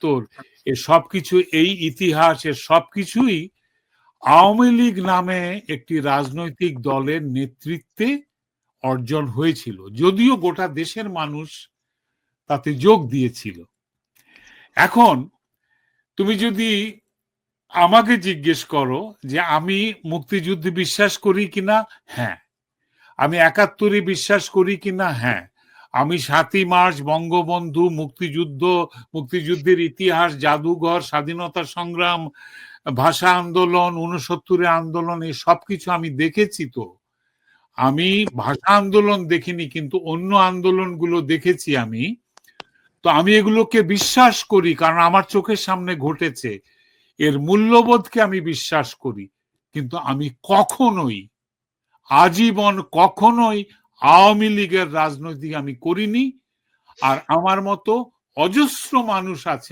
৭২ এ সবকিছু, এই ইতিহাস এর সবকিছুই আওয়ামী লীগ নামে একটি রাজনৈতিক দলের নেতৃত্বে অর্জন হয়েছিল, যদিও গোটা দেশের মানুষ তাতে যোগ দিয়েছিল। এখন তুমি যদি আমাকে জিজ্ঞেস করো যে আমি মুক্তিযুদ্ধে বিশ্বাস করি কিনা, হ্যাঁ। আমি ৭১-এ বিশ্বাস করি কিনা, হ্যাঁ। আমি ৭ই মার্চ, বঙ্গবন্ধু, মুক্তিযুদ্ধের ইতিহাস, জাদুঘর, স্বাধীনতা সংগ্রাম, ভাষা আন্দোলন, ৬৯-এ আন্দোলন, এই সবকিছু আমি দেখেছি। তো আমি ভাষা আন্দোলন দেখিনি, কিন্তু অন্য আন্দোলনগুলো দেখেছি আমি। তো আমি এগুলোকে বিশ্বাস করি, কারণ আমার চোখের সামনে ঘটেছে। এর মূল্যবোধকে আমি বিশ্বাস করি, কিন্তু আমি কখনোই, আজীবন কখনোই আওয়ামী লীগের রাজনীতি আমি করিনি। আর আমার মতো অজস্র মানুষ আছে